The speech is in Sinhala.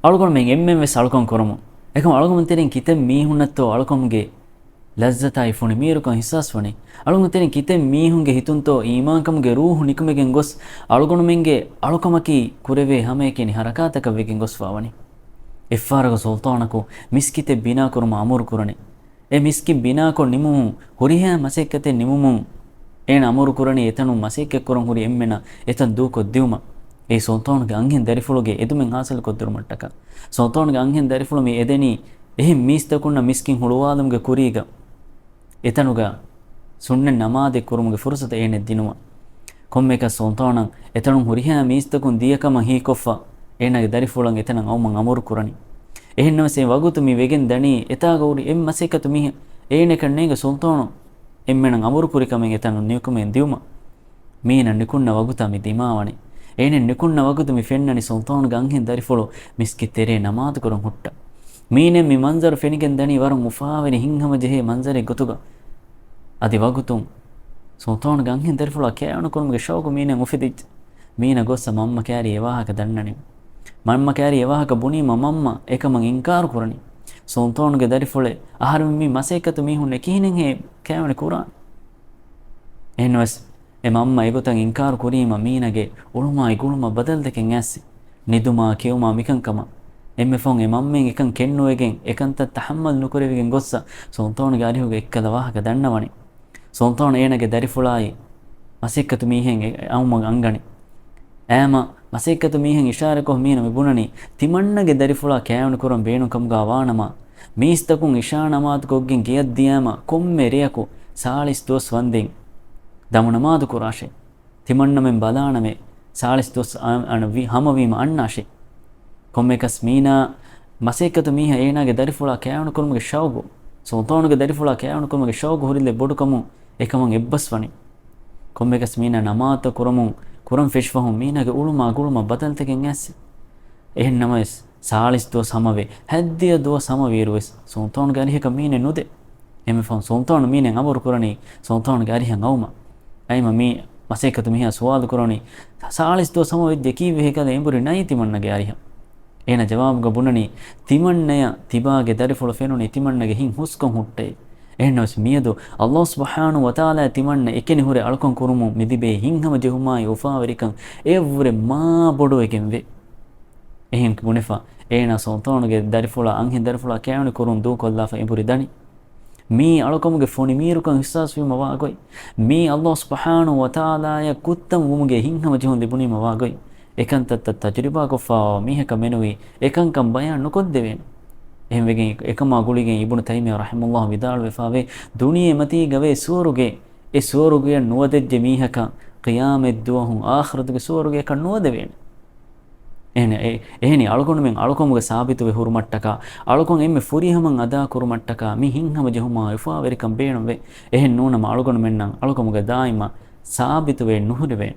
අලුකොන් මෙන් එම්මෙන් වෙස් අලුකොන් කරමු එකම අලුකොන් තෙරින් කිතෙන් මීහුන්නත්තෝ අලුකොන්ගේ ලස්සතයි ෆොනි මීරුකන් හිසස් ෆොනි අලුකොන් තෙරින් කිතෙන් මීහුන්ගේ හිතුන්තෝ ඊමාන්කම්ගේ රූහු නිකුමෙගෙන් ගොස් අලුකොන් මෙන්ගේ අලුකමකි කුරෙවේ හැම එකෙනි හරකාතක වෙගෙන් ගොස් වාවනි එෆාරග සුල්තානකු මිස්කිතේ බිනා කරම අමුරු කුරණි ඒ මිස්කි බිනා කො නිමුමු හුරිහා මසෙක්කතේ නිමුමු ඒන අමුරු කුරණි එතනු මසෙක්ක කරන් හුරි එම්මෙන එතන් දූකො දියුම ඒ සොල්තානගේ අංගෙන් දරිෆුලගේ එදුමෙන් හාසල් කොද්දුරු මට්ටක සොල්තානගේ අංගෙන් දරිෆුල මේ එදෙනි එහි මිස්තකුන්න මිස්කින් හුළුවාදම්ගේ කුරීග එතනුග සුන්නෙන් නමාදෙ කුරුමුගේ ෆුර්සත ඒනෙ දිනුව කොම්මේක සොල්තානන් එතනු හුරිහා මිස්තකුන් දියකම හීකොෆා ඒනගේ දරිෆුලන් එතනන් අවමන් අමුරු කුරණි එහෙන්නවසේ වගුතු මි වෙගෙන් දණී එතාගෞරි එම් මසෙකතු මිහ ඒනෙකන්නේගේ සොල්තානෝ එම්මෙන අමුරු කුරිකමෙන් එතනු නියුකමෙන් දියුම මීන නිකුන්න වගුතා මි දිමාවනි ඒනෙ නිකුන්න වගුතු මි ෆෙන්නනි සොල්තානගේ අංගෙන් දරිෆුලෝ මිස්කි තෙරේ නමාද කරන් හුට්ට මීනෙන් මි මන්සර් ෆෙනිගෙන් දණී වරන් මුෆාවෙනි හිංහම ජෙහේ මන්සරේ ගොතුග අදි වගුතුන් සොල්තානගේ අංගෙන් දරිෆුලෝ කෑවන කුරුමගේ ෂෞක මීනෙන් උෆිදිච්ච මීන ගොස්ස මම්ම කෑරි එවාහක දන්නනි මම්ම කෑරි එවාහක බුනීම මම්ම එකමන් ඉන්කාර කුරණි සොල්තානගේ දරිෆුලේ ආහාරම මි මසේකතු මිහුන් එකිනෙන් හේ කෑවන කුරාන් එනවස් එමම්ම එගොතන් ඉන්කාර කුරීම මීනගේ උළුමයි ගුළුම බදල් දෙකෙන් ඇස්සි නිදුමා කියුමා මිකංකම එම්මෙ ෆොන් එමම්මෙන් එකන් කෙන්නුවගෙන් එකන්ත තහම්මල් නුකරෙවිගෙන් ගොස්ස සොල්තානගේ අරිහුගේ එක්කල වාහක දන්නවනි සොල්තාන ඒනගේ දරිෆුලායි මසෙක්කතු මීහෙන් අවුම අංගනි ඈම මසෙක්කතු මීහෙන් ඉෂාරකොහ මීන මිබුණනි තිමන්නගේ දරිෆුලා කෑවන කුරම් බේනුකම් ගාවානම මීස්තකුන් ඉෂානමාත් කොග්ගෙන් ගියද්දියාම කොම්මෙරියකු සාලිස් දොස් වන්දෙන් දමනමාදු කුරාෂේ තිමන්නමෙන් බදානමේ සාලිස් දොස් හමවීම අන්නාෂේ කොම්මෙකස් මීනා මසෙක්කතු මීහ ඒනාගේ දරිෆුලා කෑවන කුරුමගේ ෂෞගු සොල්තානගේ දරිෆුලා කෑවන කුරුමගේ ෂෞගු හුරිල්ලේ බොඩුකමු එකමන් එබ්බස් වනි කොම්මෙකස් මීනා නමාත කුරමුන් කුරම් ෆිෂ්වහුම් මීනගේ උළුමා ගුළුමා බදල්තකෙන් ඇස්සි එහෙන්නමස් සාලිස් දොස් හමවේ හැද්දිය දොස් හමවීරුවස් සොල්තානගේ අරිහක මීනේ නුදේ එමෙ ෆොන් සොල්තාන මීනෙන් අමරු කුරණි සොල්තානගේ අරිහන් අවුම අයිම මී මසේකතු මිහ සුවාල් කුරණි සාලිස් දොස් හමවෙද්ද කීවේ හේකද එඹුරි නයි තිමන්නගේ අරිහ එන ජවාබ්ග බුණනි තිමන්නය තිබාගේ දරිෆුල ෆෙනුනි තිමන්නගේ හින් හුස්කම් හුට්ටේ එහෙනොස් මියදු අල්ලාහ් සුබ්හානහු වතාලා තිමන්න එකෙනි හුරේ අලකොන් කුරුමු මිදිබේ හින්හම ජෙහුමායි උෆාවරිකන් එවුරේ මා බොඩෝ එකෙන් වේ එහෙන් බුණෙෆා ඒන සොල්තානගේ දරිෆුල අංහින් දරිෆුල කෑවනි කුරුම් දූ කොල්ලාෆ එඹුරි දනි මී අලකොමුගේ ෆොනි මීරුකන් හිස්සස් වීම වාගොයි මී අල්ලාහ් සුබ්හානහු වතාලා ය කුත්තම් වුමුගේ හින්හම ජෙහුන් දිබුනීම වාගොයි එකන්තත් තජරිබා කොෆා මීහක මෙනුයි එකංකම් බයන් නොකොද්දෙවෙන් එහෙම වෙගෙන් එකම අගුලිගෙන් ඉබ්නු තයිමියා රහිමහුල්ලාහ් විදාල් වෙෆාවේ දුනියේ මතී ගවේ සූරුගේ ඒ සූරුගේ නුවදෙජ්ජ මීහක ඛියාමෙත් දුවහුන් ආඛිරතුගේ සූරුගේ ක නුවදෙවෙන් එහෙනි අලකොන් මෙන් අලකොමුගේ සාබිතු වේ හුරුමට්ටක අලකොන් එම්මෙ ෆුරිහමන් අදා කුරුමට්ටක මි හින්හම ජෙහුමා ඉෆාවරිකම් බේනම් වේ එහෙන් නෝනම අලකොන් මෙන්නම් අලකොමුගේ දායිම සාබිතු වේ නුහුරි වේ